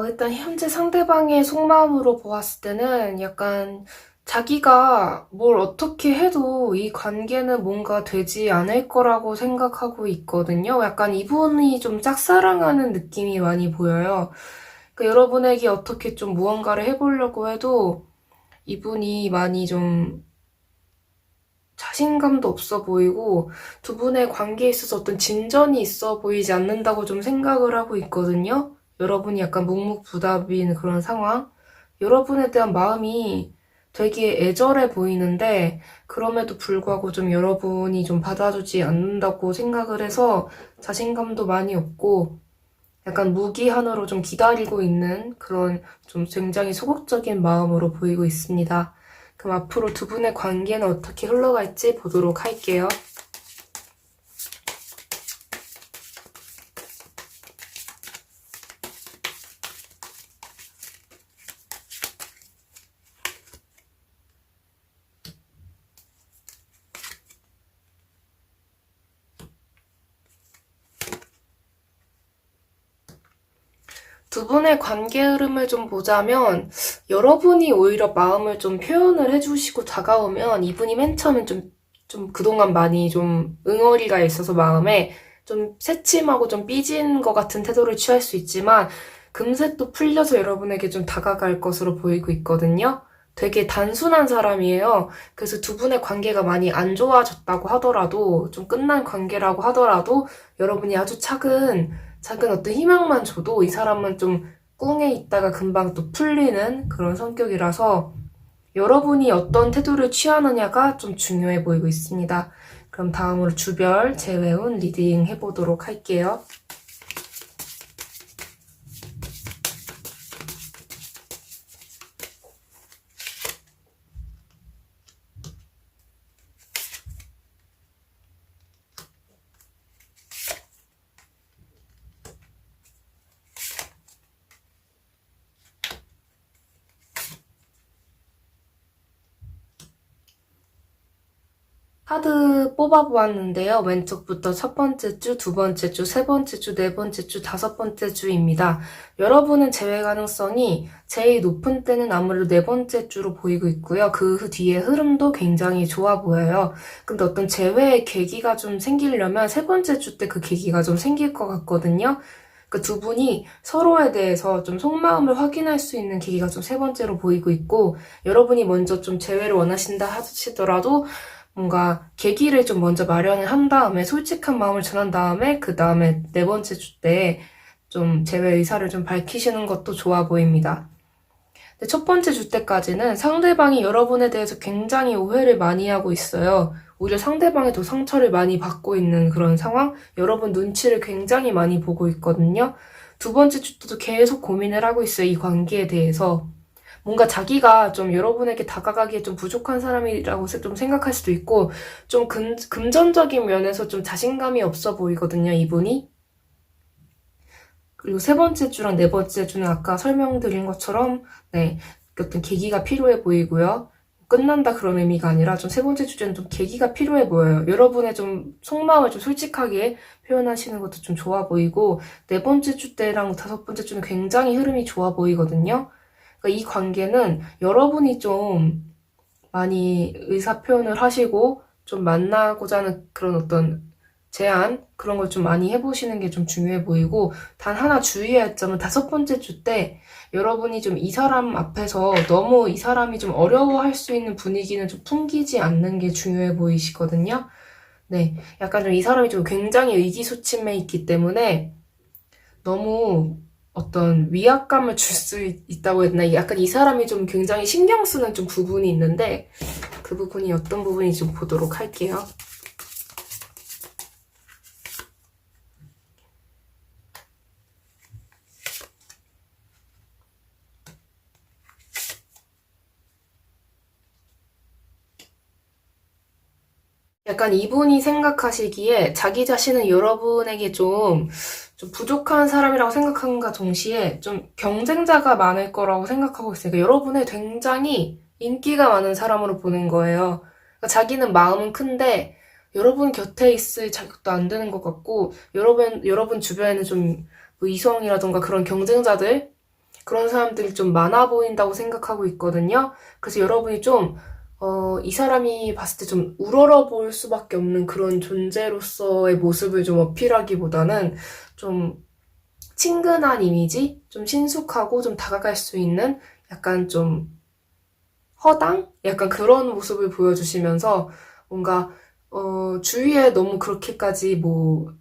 [SPEAKER 1] 일단 현재 상대방의 속마음으로 보았을 때는 약간 자기가 뭘 어떻게 해도 이 관계는 뭔가 되지 않을 거라고 생각하고 있거든요. 약간 이분이 좀 짝사랑하는 느낌이 많이 보여요. 그러니까 여러분에게 어떻게 좀 무언가를 해보려고 해도 이분이 많이 좀 자신감도 없어 보이고 두 분의 관계에 있어서 어떤 진전이 있어 보이지 않는다고 좀 생각을 하고 있거든요. 여러분이 약간 묵묵부답인 그런 상황. 여러분에 대한 마음이 되게 애절해 보이는데 그럼에도 불구하고 좀 여러분이 좀 받아주지 않는다고 생각을 해서 자신감도 많이 없고 약간 무기한으로 좀 기다리고 있는 그런 좀 굉장히 소극적인 마음으로 보이고 있습니다. 그럼 앞으로 두 분의 관계는 어떻게 흘러갈지 보도록 할게요. 두 분의 관계 흐름을 좀 보자면 여러분이 오히려 마음을 좀 표현을 해주시고 다가오면 이분이 맨 처음엔 좀 좀 그동안 많이 좀 응어리가 있어서 마음에 좀 새침하고 좀 삐진 것 같은 태도를 취할 수 있지만 금세 또 풀려서 여러분에게 좀 다가갈 것으로 보이고 있거든요. 되게 단순한 사람이에요. 그래서 두 분의 관계가 많이 안 좋아졌다고 하더라도, 좀 끝난 관계라고 하더라도, 여러분이 아주 작은 어떤 희망만 줘도 이 사람은 좀 꿍에 있다가 금방 또 풀리는 그런 성격이라서 여러분이 어떤 태도를 취하느냐가 좀 중요해 보이고 있습니다. 그럼 다음으로 주별 재회운 리딩 해보도록 할게요. 카드 뽑아보았는데요. 왼쪽부터 첫 번째 주, 두 번째 주, 세 번째 주, 네 번째 주, 다섯 번째 주입니다. 여러분은 재회 가능성이 제일 높은 때는 아무래도 네 번째 주로 보이고 있고요. 그 뒤에 흐름도 굉장히 좋아 보여요. 근데 어떤 재회의 계기가 좀 생기려면 세 번째 주 때 그 계기가 좀 생길 것 같거든요. 그 두 분이 서로에 대해서 좀 속마음을 확인할 수 있는 계기가 좀 세 번째로 보이고 있고, 여러분이 먼저 좀 재회를 원하신다 하시더라도 뭔가 계기를 좀 먼저 마련을 한 다음에 솔직한 마음을 전한 다음에 그 다음에 네 번째 주 때 좀 재회 의사를 좀 밝히시는 것도 좋아 보입니다. 근데 첫 번째 주 때까지는 상대방이 여러분에 대해서 굉장히 오해를 많이 하고 있어요. 오히려 상대방이 더 상처를 많이 받고 있는 그런 상황, 여러분 눈치를 굉장히 많이 보고 있거든요. 두 번째 주 때도 계속 고민을 하고 있어요. 이 관계에 대해서. 뭔가 자기가 좀 여러분에게 다가가기에 좀 부족한 사람이라고 좀 생각할 수도 있고, 좀 금전적인 면에서 좀 자신감이 없어 보이거든요, 이분이. 그리고 세 번째 주랑 네 번째 주는 아까 설명드린 것처럼, 네, 어떤 계기가 필요해 보이고요. 끝난다 그런 의미가 아니라 좀 세 번째 주제는 좀 계기가 필요해 보여요. 여러분의 좀 속마음을 좀 솔직하게 표현하시는 것도 좀 좋아 보이고, 네 번째 주 때랑 다섯 번째 주는 굉장히 흐름이 좋아 보이거든요. 그러니까 이 관계는 여러분이 좀 많이 의사표현을 하시고 좀 만나고자 하는 그런 어떤 제안, 그런 걸 좀 많이 해보시는 게 좀 중요해 보이고, 단 하나 주의할 점은 다섯 번째 주 때 여러분이 좀 이 사람 앞에서 너무 이 사람이 좀 어려워할 수 있는 분위기는 좀 풍기지 않는 게 중요해 보이시거든요. 네, 약간 좀 이 사람이 좀 굉장히 의기소침해 있기 때문에 너무 어떤 위압감을 줄 수 있다고 해야 되나? 약간 이 사람이 좀 굉장히 신경 쓰는 좀 부분이 있는데, 그 부분이 어떤 부분인지 좀 보도록 할게요. 약간 이분이 생각하시기에 자기 자신은 여러분에게 좀 부족한 사람이라고 생각함과 동시에 좀 경쟁자가 많을 거라고 생각하고 있어요. 그러니까 여러분을 굉장히 인기가 많은 사람으로 보는 거예요. 그러니까 자기는 마음은 큰데 여러분 곁에 있을 자격도 안 되는 것 같고, 여러분 주변에는 좀뭐 이성이라던가 그런 경쟁자들, 그런 사람들이 좀 많아 보인다고 생각하고 있거든요. 그래서 여러분이 이 사람이 봤을 때 좀 우러러 보일 수밖에 없는 그런 존재로서의 모습을 좀 어필하기보다는 좀 친근한 이미지? 좀 친숙하고 좀 다가갈 수 있는 약간 좀 허당? 약간 그런 모습을 보여주시면서 뭔가, 주위에 너무 그렇게까지 뭐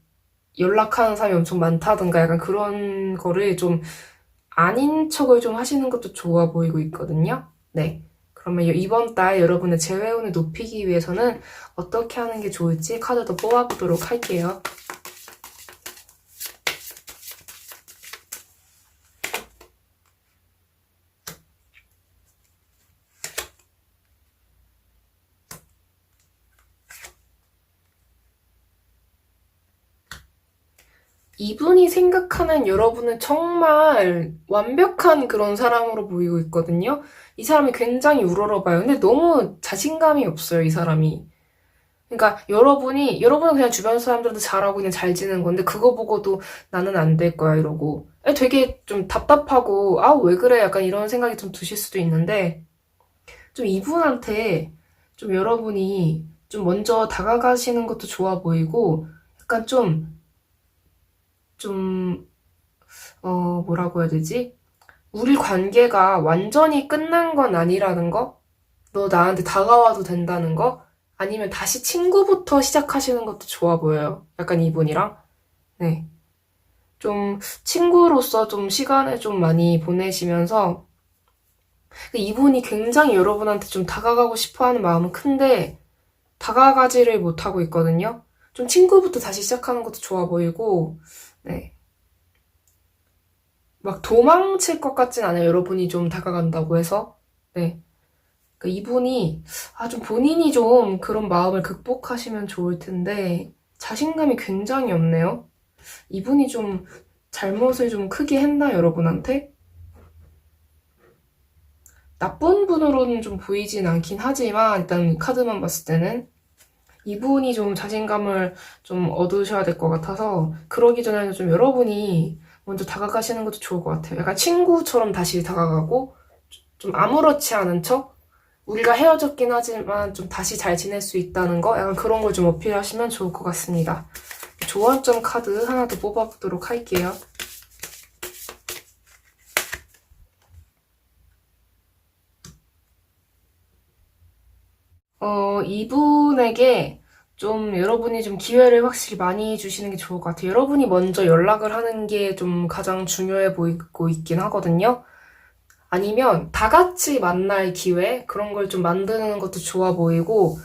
[SPEAKER 1] 연락하는 사람이 엄청 많다던가 약간 그런 거를 좀 아닌 척을 좀 하시는 것도 좋아 보이고 있거든요. 네. 그러면 이번 달 여러분의 재회운을 높이기 위해서는 어떻게 하는 게 좋을지 카드도 뽑아보도록 할게요. 이분이 생각하는 여러분은 정말 완벽한 그런 사람으로 보이고 있거든요. 이 사람이 굉장히 우러러봐요. 근데 너무 자신감이 없어요, 이 사람이. 그러니까 여러분은 그냥 주변 사람들도 잘하고 그냥 잘 지내는 건데 그거 보고도 나는 안 될 거야 이러고 되게 좀 답답하고 아, 왜 그래? 약간 이런 생각이 좀 드실 수도 있는데 좀 이분한테 좀 여러분이 좀 먼저 다가가시는 것도 좋아 보이고, 약간 좀, 뭐라고 해야 되지? 우리 관계가 완전히 끝난 건 아니라는 거? 너 나한테 다가와도 된다는 거? 아니면 다시 친구부터 시작하시는 것도 좋아 보여요. 약간 이분이랑. 네. 좀 친구로서 좀 시간을 좀 많이 보내시면서 이분이 굉장히 여러분한테 좀 다가가고 싶어 하는 마음은 큰데 다가가지를 못하고 있거든요. 좀 친구부터 다시 시작하는 것도 좋아 보이고, 네. 막 도망칠 것 같진 않아요. 여러분이 좀 다가간다고 해서. 네. 그러니까 이분이, 좀 본인이 좀 그런 마음을 극복하시면 좋을 텐데, 자신감이 굉장히 없네요. 이분이 좀 잘못을 좀 크게 했나, 여러분한테? 나쁜 분으로는 좀 보이진 않긴 하지만, 일단 카드만 봤을 때는. 이분이 좀 자신감을 좀 얻으셔야 될 것 같아서, 그러기 전에는 좀 여러분이 먼저 다가가시는 것도 좋을 것 같아요. 약간 친구처럼 다시 다가가고, 좀 아무렇지 않은 척? 우리가 헤어졌긴 하지만 좀 다시 잘 지낼 수 있다는 거? 약간 그런 걸 좀 어필하시면 좋을 것 같습니다. 조언점 카드 하나 더 뽑아보도록 할게요. 이분에게 좀 여러분이 좀 기회를 확실히 많이 주시는 게 좋을 것 같아요. 여러분이 먼저 연락을 하는 게 좀 가장 중요해 보이고 있긴 하거든요. 아니면 다 같이 만날 기회? 그런 걸 좀 만드는 것도 좋아 보이고,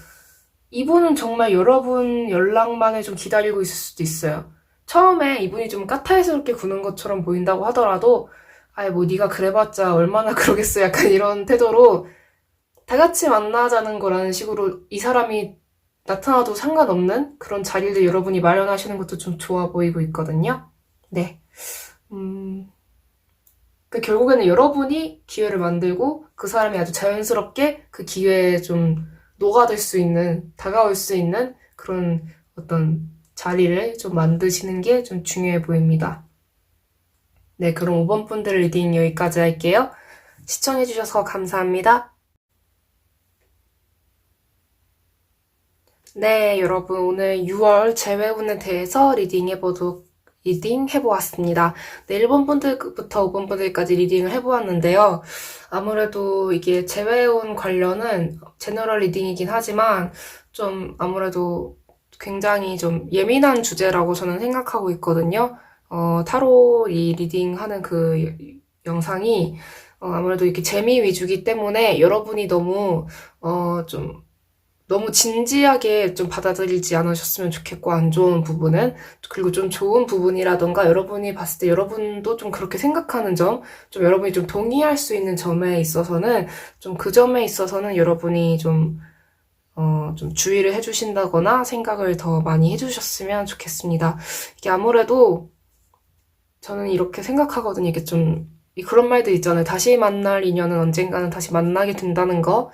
[SPEAKER 1] 이분은 정말 여러분 연락만을 좀 기다리고 있을 수도 있어요. 처음에 이분이 좀 까탈스럽게 구는 것처럼 보인다고 하더라도, 아예 뭐 네가 그래봤자 얼마나 그러겠어. 약간 이런 태도로 다 같이 만나자는 거라는 식으로 이 사람이 나타나도 상관없는 그런 자리를 여러분이 마련하시는 것도 좀 좋아 보이고 있거든요. 네. 결국에는 여러분이 기회를 만들고 그 사람이 아주 자연스럽게 그 기회에 좀 녹아들 수 있는, 다가올 수 있는 그런 어떤 자리를 좀 만드시는 게 좀 중요해 보입니다. 네, 그럼 5번 분들 리딩 여기까지 할게요. 시청해주셔서 감사합니다. 네, 여러분 오늘 6월 재회운에 대해서 리딩 해보았습니다. 네, 1번 분들부터 5번 분들까지 리딩을 해보았는데요. 아무래도 이게 재회운 관련은 제너럴 리딩이긴 하지만 좀 아무래도 굉장히 좀 예민한 주제라고 저는 생각하고 있거든요. 타로 이 리딩 하는 그 영상이 아무래도 이렇게 재미 위주기 때문에 여러분이 너무 진지하게 좀 받아들이지 않으셨으면 좋겠고, 안 좋은 부분은. 그리고 좀 좋은 부분이라던가, 여러분이 봤을 때 여러분도 좀 그렇게 생각하는 점, 좀 여러분이 좀 동의할 수 있는 점에 있어서는, 좀 그 점에 있어서는 여러분이 좀 주의를 해주신다거나 생각을 더 많이 해주셨으면 좋겠습니다. 이게 아무래도 저는 이렇게 생각하거든요. 이게 좀, 그런 말들 있잖아요. 다시 만날 인연은 언젠가는 다시 만나게 된다는 거.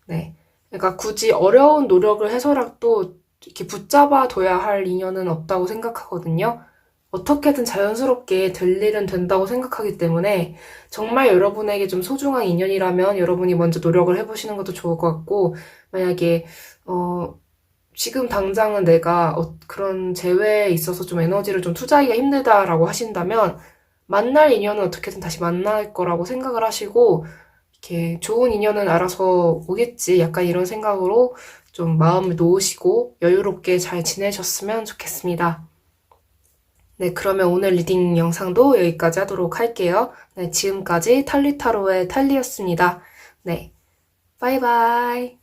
[SPEAKER 1] 네. 그러니까 굳이 어려운 노력을 해서라도 이렇게 붙잡아 둬야 할 인연은 없다고 생각하거든요. 어떻게든 자연스럽게 될 일은 된다고 생각하기 때문에 정말 여러분에게 좀 소중한 인연이라면 여러분이 먼저 노력을 해보시는 것도 좋을 것 같고, 만약에 지금 당장은 내가 그런 재회에 있어서 좀 에너지를 좀 투자하기가 힘들다라고 하신다면 만날 인연은 어떻게든 다시 만날 거라고 생각을 하시고, 이렇게 좋은 인연은 알아서 오겠지. 약간 이런 생각으로 좀 마음을 놓으시고 여유롭게 잘 지내셨으면 좋겠습니다. 네, 그러면 오늘 리딩 영상도 여기까지 하도록 할게요. 네, 지금까지 탈리타로의 탈리였습니다. 네, 바이바이.